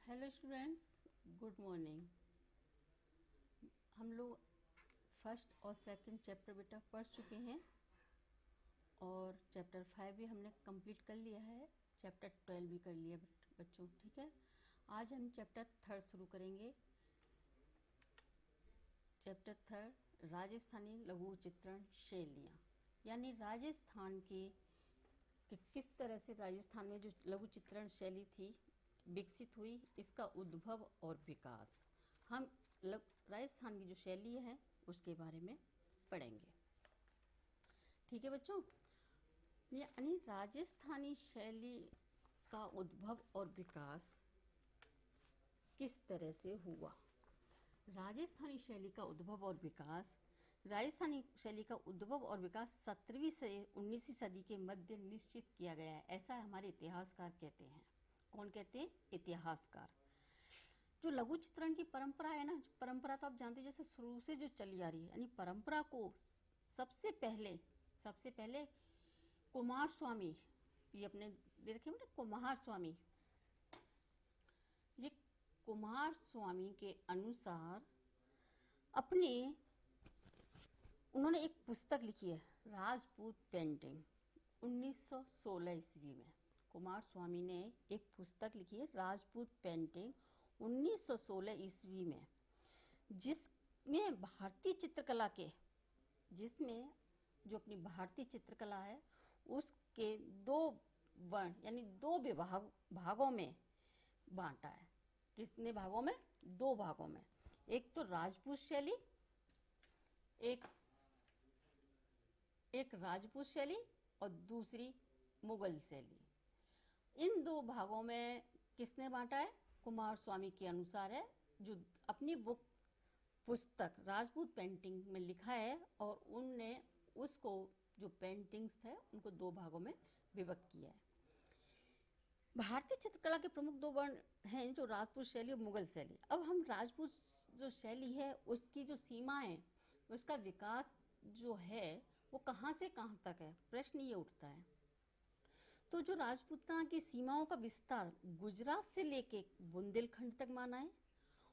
Hello students, good morning. हम लोग first और सेकंड चैप्टर बेटा पढ़ चुके हैं और चैप्टर 5 भी हमने कंप्लीट कर लिया है, चैप्टर 12 भी कर लिया बच्चों। ठीक है, आज हम चैप्टर 3 शुरू करेंगे। चैप्टर 3 राजस्थानी लघु चित्रण शैलियाँ, यानी राजस्थान की कि किस तरह से राजस्थान में जो लघु चित्रण शैली थी विकसित हुई, इसका उद्भव और विकास हम राजस्थान की जो शैली है उसके बारे में पढ़ेंगे। ठीक है बच्चों, यानी राजस्थानी शैली का उद्भव और विकास किस तरह से हुआ। राजस्थानी शैली का उद्भव और विकास, राजस्थानी शैली का उद्भव और विकास 17वीं से 19वीं सदी के मध्य निश्चित किया गया है, ऐसा हमारे इतिहासकार कहते हैं। कौन कहते हैं? इतिहासकार। जो लघु चित्रण की परंपरा है ना, परंपरा तो आप जानते हैं जैसे शुरू से जो चली आ रही है, यानी परंपरा को सबसे पहले कुमार स्वामी, ये अपने दे रखे हैं कुमार स्वामी, ये कुमार स्वामी के अनुसार उन्होंने एक पुस्तक लिखी है, राजपूत पेंटिंग, 1916 ईस्वी में। कुमार स्वामी ने एक पुस्तक लिखी है, राजपूत पेंटिंग, 1916 ईस्वी में, जिसमें जो अपनी भारतीय चित्रकला है उसके दो वर्ण यानी दो भागों में बांटा है। कितने भागों में? दो भागों में। एक तो राजपूत शैली, एक राजपूत शैली और दूसरी मुगल शैली। इन दो भागों में किसने बांटा है? कुमार स्वामी के अनुसार है, जो अपनी बुक पुस्तक राजपूत पेंटिंग में लिखा है, और उनने उसको जो पेंटिंग्स थे उनको दो भागों में विभक्त किया है। भारतीय चित्रकला के प्रमुख दो वर्ण हैं, जो राजपूत शैली और मुगल शैली। अब हम राजपूत जो शैली है उसकी जो सीमाएं, उसका विकास जो है वो कहाँ से कहाँ तक है, प्रश्न ये उठता है। तो जो राजपूताना की सीमाओं का विस्तार गुजरात से लेके बुंदेलखंड तक माना है,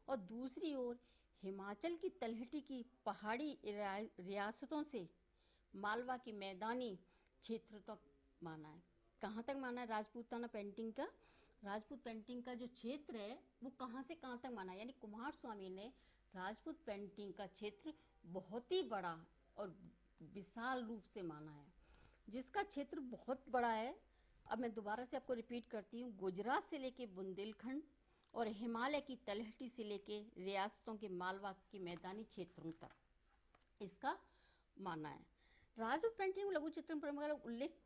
और दूसरी ओर हिमाचल की तलहटी की पहाड़ी रियासतों से मालवा के मैदानी क्षेत्र तक माना है। कहाँ तक माना है राजपूताना पेंटिंग का? राजपूत पेंटिंग का जो क्षेत्र है वो कहाँ से कहाँ तक माना है, यानी कुमार स्वामी ने राजपूत पेंटिंग का क्षेत्र बहुत ही बड़ा और विशाल रूप से माना है, जिसका क्षेत्र बहुत बड़ा है। अब मैं दोबारा से आपको रिपीट करती हूँ, गुजरात से लेके बुंदेलखंड और हिमालय की तलहटी से लेके रियासतों के मालवा के मैदानी क्षेत्रों तक इसका माना है। राजपूत पेंटिंग में लघु चित्रण परंपरा का उल्लेख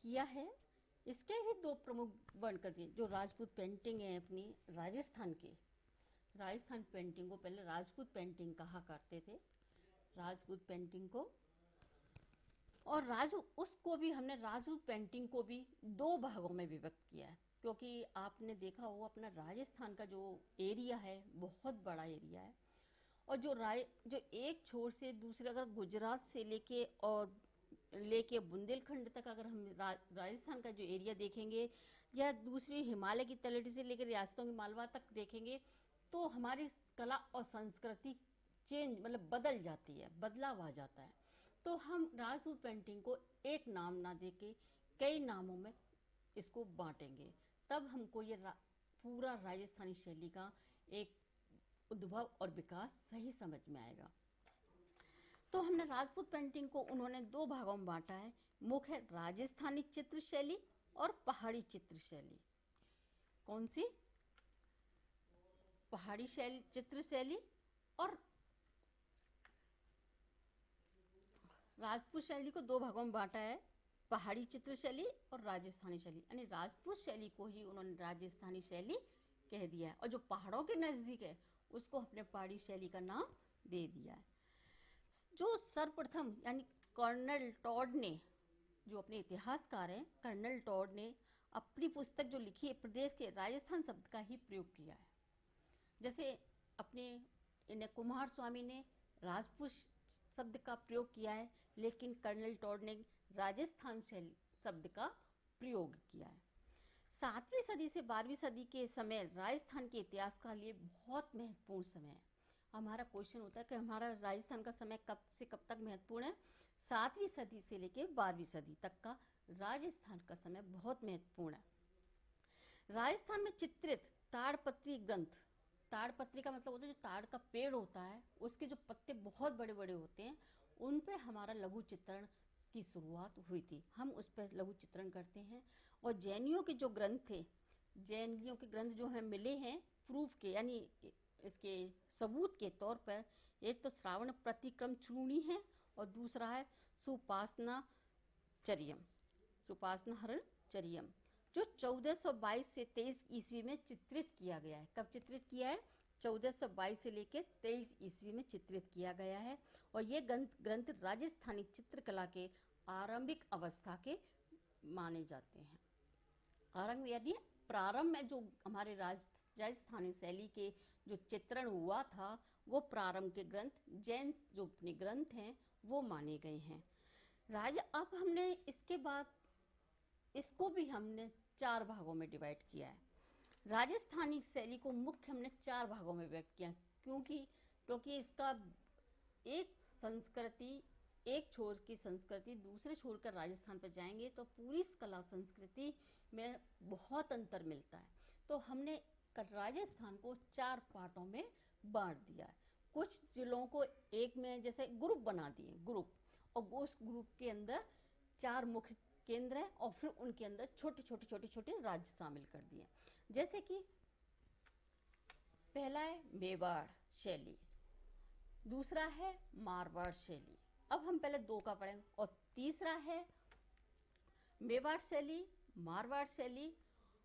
किया है। इसके भी दो प्रमुख वर्ण कर दिए। जो राजपूत पेंटिंग है अपनी राजस्थान पेंटिंग को पहले राजपूत पेंटिंग कहा करते थे, राजपूत पेंटिंग को, और उसको भी हमने राजपूत पेंटिंग को भी दो भागों में विभक्त किया है, क्योंकि आपने देखा हो अपना राजस्थान का जो एरिया है बहुत बड़ा एरिया है, और जो एक छोर से दूसरे, अगर गुजरात से लेके बुंदेलखंड तक अगर हम राजस्थान का जो एरिया देखेंगे, या दूसरी हिमालय की तलहटी से लेकर रियासतों की मालवा तक देखेंगे, तो हमारी कला और संस्कृति बदल जाती है, बदलाव आ जाता है। तो हम राजपूत पेंटिंग को एक नाम ना देके कई नामों में इसको बांटेंगे, तब हमको ये पूरा राजस्थानी शैली का एक उद्भव और विकास सही समझ में आएगा। तो हमने राजपूत पेंटिंग को उन्होंने दो भागों में बांटा है, मुख्य राजस्थानी चित्र शैली और पहाड़ी चित्र शैली। कौन सी? पहाड़ी चित्र शैली और राजपूत शैली को दो भागों में बांटा है, पहाड़ी चित्र शैली और राजस्थानी शैली। यानी राजपूत शैली को ही उन्होंने राजस्थानी शैली कह दिया है, और जो पहाड़ों के नजदीक है उसको अपने पहाड़ी शैली का नाम दे दिया है। जो सर्वप्रथम यानी कर्नल टॉड ने, जो अपने इतिहासकार हैं, कर्नल टॉड ने अपनी पुस्तक जो लिखी है प्रदेश के राजस्थान शब्द का ही प्रयोग किया है। जैसे अपने कुमार स्वामी ने राजपूत शब्द का प्रयोग किया है, लेकिन कर्नल टॉड ने राजस्थान शब्द का प्रयोग किया है। 7वीं सदी से 12वीं सदी के समय राजस्थान के इतिहास का लिए बहुत महत्वपूर्ण समय है। हमारा क्वेश्चन होता है कि हमारा राजस्थान का समय कब से कब तक महत्वपूर्ण है। 7वीं सदी से लेकर 12वीं सदी तक का राजस्थान का समय बहुत महत्वपूर्ण है। राजस्थान में चित्रित ताड़पत्री ग्रंथ, ताड़पत्री का मतलब होता है जो ताड़ का पेड़ होता है उसके जो पत्ते बहुत बड़े बड़े होते हैं, उन पे हमारा लघु चित्रण की शुरुआत हुई थी। हम उस पर लघु चित्रण करते हैं। और जैनियों के जो ग्रंथ थे, जैनियों के ग्रंथ जो हमें मिले हैं प्रूफ के, यानी इसके सबूत के तौर पर, एक तो श्रावण प्रतिक्रम चूर्णी है और दूसरा है सुपासना चरियम, सुपासना हरण चरियम, जो 1422 से 23 ईस्वी में चित्रित किया गया है। कब चित्रित किया है? 1422 से लेकर 23 ईस्वी में चित्रित किया गया है। और ये ग्रंथ राजस्थानी चित्रकला के आरंभिक अवस्था के माने जाते हैं। आरंभ यानी प्रारंभ में जो हमारे राजस्थानी शैली के जो चित्रण हुआ था वो प्रारंभ के ग्रंथ, जैन जो अपने ग्रंथ हैं वो माने गए हैं। अब हमने इसके बाद इसको भी हमने 4 भागों में डिवाइड किया है। राजस्थानी शैली को मुख्य हमने 4 भागों में व्यक्त किया, क्योंकि इसका एक संस्कृति, एक छोर की संस्कृति दूसरे छोर कर राजस्थान पर जाएंगे तो पूरी कला संस्कृति में बहुत अंतर मिलता है। तो हमने राजस्थान को 4 पार्टों में बांट दिया है। कुछ जिलों को एक में जैसे ग्रुप बना दिए, ग्रुप, और उस ग्रुप के अंदर 4 मुख्य केंद्र है और फिर उनके अंदर छोटे छोटे राज्य शामिल कर दिए। जैसे कि पहला है मेवाड़ शैली, दूसरा है मारवाड़ शैली। अब हम पहले 2 का पढ़ेंगे। और तीसरा है मेवाड़ शैली, मारवाड़ शैली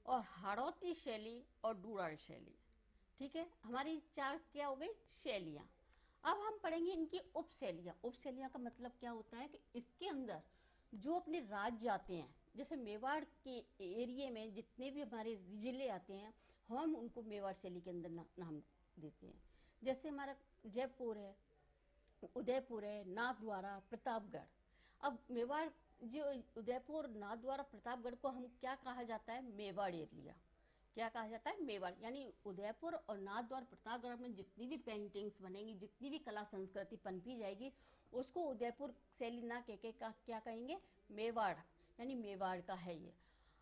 और हाड़ौती शैली और डूराल शैली। ठीक है, हमारी 4 क्या हो गई? शैलियाँ। अब हम पढ़ेंगे इनकी उपशैलियाँ। उपशैलियाँ का मतलब क्या होता है कि इसके अंदर जो अपने राज्य आते हैं, जैसे मेवाड़ के एरिया में जितने भी हमारे जिले आते हैं हम उनको मेवाड़ शैली के अंदर नाम देते हैं। जैसे हमारा जयपुर है, उदयपुर है, नाथद्वारा, प्रतापगढ़। अब मेवाड़ जो उदयपुर, नाथद्वारा, प्रतापगढ़ को हम क्या कहा जाता है? मेवाड़ एरिया। क्या कहा जाता है? मेवाड़। यानी उदयपुर और नाथद्वारा, प्रतापगढ़ में जितनी भी पेंटिंग्स बनेंगी, जितनी भी कला संस्कृति पनपी जाएगी, उसको उदयपुर शैली ना कह के क्या कहेंगे? मेवाड़, यानी मेवाड़ का है ये।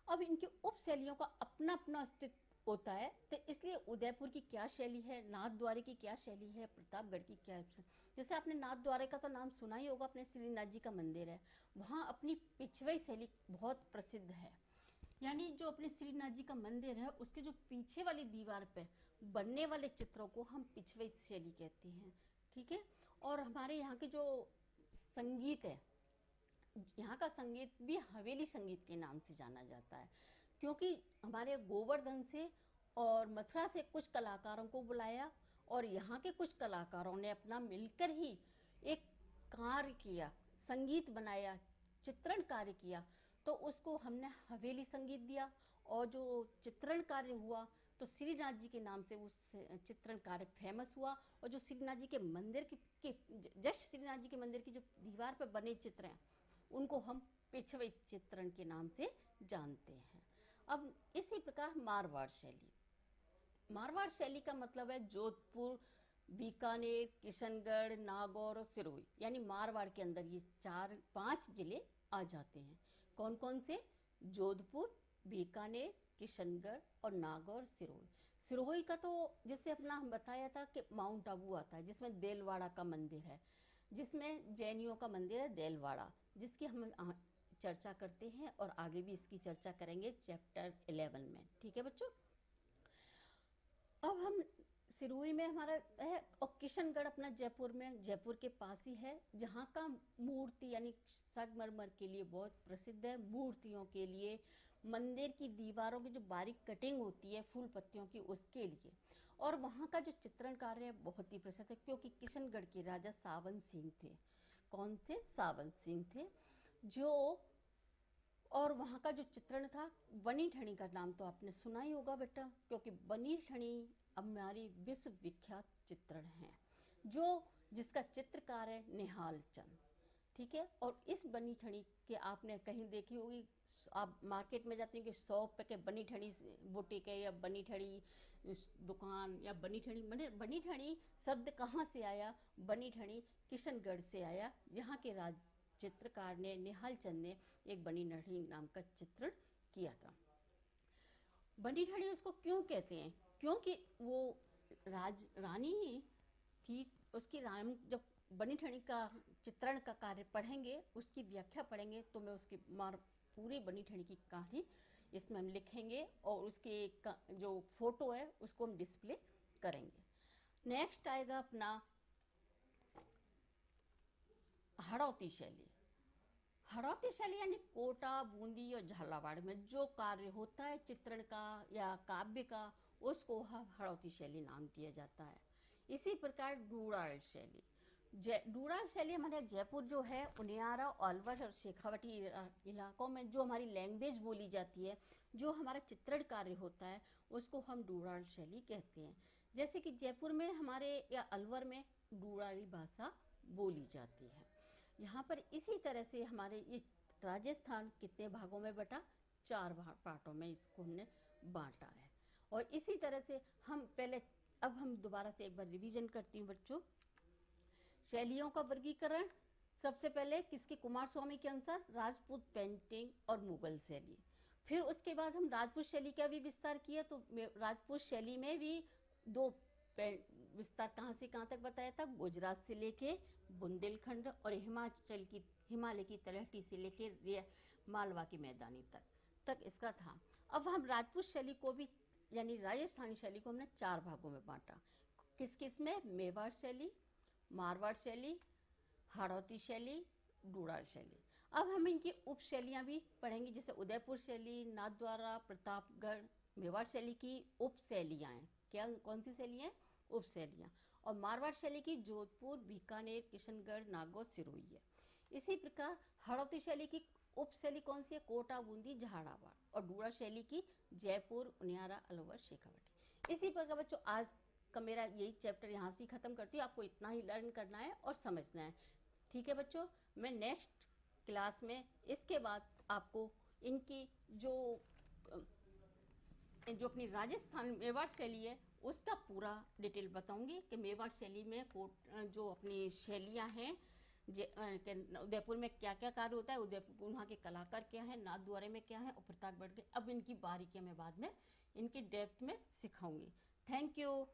अब इनकी उप शैलियों का अपना अपना अस्तित्व होता है, तो इसलिए उदयपुर की क्या शैली है, नाथद्वारे की क्या शैली है, प्रतापगढ़ की क्या। जैसे आपने नाथद्वारे का तो नाम सुना ही होगा, अपने श्रीनाथ जी का मंदिर है, वहाँ अपनी पिछवाई शैली बहुत प्रसिद्ध है। यानी जो अपने श्रीनाथ जी का मंदिर है उसके जो पीछे वाली दीवार पे बनने वाले चित्रों को हम पिछवाई शैली कहते हैं। ठीक है। और हमारे यहाँ के जो संगीत है, यहाँ का संगीत भी हवेली संगीत के नाम से जाना जाता है, क्योंकि हमारे गोवर्धन से और मथुरा से कुछ कलाकारों को बुलाया और यहाँ के कुछ कलाकारों ने अपना मिलकर ही एक कार्य किया, संगीत बनाया, चित्रण कार्य किया, तो उसको हमने हवेली संगीत दिया। और जो चित्रण कार्य हुआ तो श्रीनाथ जी के नाम से उस चित्रण कार्य फेमस हुआ। और जो श्रीनाथ जी के मंदिर के जस्ट श्रीनाथ जी के मंदिर की जो दीवार पर बने चित्र हैं उनको हम पिछवे चित्रण के नाम से जानते हैं। अब इसी प्रकार मारवाड़ शैली। मारवाड़ शैली का मतलब है जोधपुर, बीकानेर, किशनगढ़, नागौर और सिरोही, यानी मारवाड़ के अंदर ये 4-5 जिले आ जाते हैं। कौन कौन से? जोधपुर, बीकानेर, किशनगढ़ और नागौर, सिरोही। सिरोही का तो जैसे अपना हम बताया था कि माउंट आबू आता है, जिसमें देलवाड़ा का मंदिर है, जिसमें जैनियों का मंदिर है देलवाड़ा, जिसकी हम चर्चा करते हैं और आगे भी इसकी चर्चा करेंगे चैप्टर 11 में। ठीक है बच्चों। अब हम सिरोही में हमारा है, और किशनगढ़ अपना जयपुर में, जयपुर के पास ही है, जहाँ का मूर्ति यानी संगमरमर के लिए बहुत प्रसिद्ध है। मूर्तियों के लिए, मंदिर की दीवारों की जो बारीक कटिंग होती है फूल पत्तियों की, उसके लिए। और वहाँ का जो चित्रण कार्य है बहुत ही प्रसिद्ध है, क्योंकि किशनगढ़ के राजा सावन सिंह थे। कौन थे? सावन सिंह थे। जो और वहाँ का जो चित्रण था, बनी ठनी का नाम तो आपने सुना ही होगा बेटा, क्योंकि बनी ठनी हमारी विश्व विख्यात चित्रण है, जो जिसका चित्रकार है निहाल चंद। ठीक है। और इस बनी ठनी के आपने कहीं देखी होगी, आप मार्केट में जाते हैं कि शॉप पे के बनी ठनी बुटीक है या बनी ठनी दुकान या बनी ठनी, बनी ठनी शब्द कहाँ से आया? बनी ठनी किशनगढ़ से आया, यहाँ के राज चित्रकार ने निहाल चंद ने एक बनी ठनी नाम का चित्रण किया था। बनी ठनी उसको क्यों कहते हैं? क्योंकि वो रानी थी, उसकी राम जब बनी ठनी का चित्रण का कार्य पढ़ेंगे, उसकी व्याख्या पढ़ेंगे, तो मैं उसकी पूरी बनी ठनी की कहानी इसमें हम लिखेंगे और उसके जो फोटो है उसको हम डिस्प्ले करेंगे। नेक्स्ट आएगा अपना हड़ौती शैली। हड़ौती शैली यानी कोटा, बूंदी और झालावाड़ में जो कार्य होता है चित्रण का या काव्य का, उसको हड़ौती शैली नाम दिया जाता है। इसी प्रकार डूडाल शैली, डूडाल शैली हमारे जयपुर जो है, उनियारा, अलवर और शेखावटी इलाकों में जो हमारी लैंग्वेज बोली जाती है, जो हमारा चित्रण कार्य होता है, उसको हम डूडाल शैली कहते हैं। जैसे कि जयपुर में हमारे या अलवर में डूडाली भाषा बोली जाती है। यहाँ पर इसी तरह से हमारे ये राजस्थान कितने भागों में बटा? 4 पार्टों में इसको हमने बांटा है। और इसी तरह से हम पहले, अब हम दोबारा से एक बार रिवीजन करती हूँ बच्चों। शैलियों का वर्गीकरण सबसे पहले किसके? कुमार स्वामी के अनुसार राजपूत पेंटिंग और मुगल शैली। फिर उसके बाद हम राजपूत शैली का भी विस्तार किया, तो राजपूत शैली में भी 2 विस्तार कहाँ से कहाँ तक बताया था? गुजरात से लेके बुंदेलखंड और हिमालय की तलहटी से लेके मालवा की मैदानी तक इसका था। अब हम राजपूत शैली को भी यानी राजस्थानी शैली को हमने 4 भागों में बांटा। किस किस में? मेवाड़ शैली, मारवाड़ शैली, हाड़ौती शैली, डूडाल शैली। अब हम इनकी उप शैलियाँ भी पढ़ेंगे, जैसे उदयपुर शैली, नाथद्वारा, प्रतापगढ़। मेवाड़ शैली की उप शैलियाँ हैं। क्या कौन सी शैलियाँ? उप शैलियाँ। और मारवाड़ शैली की जोधपुर, बीकानेर, किशनगढ़, नागौर, सिरोही है। इसी प्रकार हड़ौती शैली की उप शैली कौन सी है? कोटा, बूंदी, झालावाड़। और डूडाल शैली की जयपुर, उनियारा, अलवर, शेखावटी। इसी प्रकार बच्चों आज का मेरा यही चैप्टर यहाँ से ख़त्म करती हूँ। आपको इतना ही लर्न करना है और समझना है, ठीक है बच्चों। मैं नेक्स्ट क्लास में इसके बाद आपको इनकी जो अपनी राजस्थान मेवाड़ शैली है उसका पूरा डिटेल बताऊंगी कि मेवाड़ शैली में जो अपनी शैलियाँ हैं, उदयपुर में क्या क्या कार्य होता है, उदयपुर वहाँ के कलाकार क्या है, नाथद्वारे में क्या है और प्रतापगढ़ के। अब इनकी बारीकियाँ मैं बाद में इनकी डेप्थ में सिखाऊंगी। Thank you.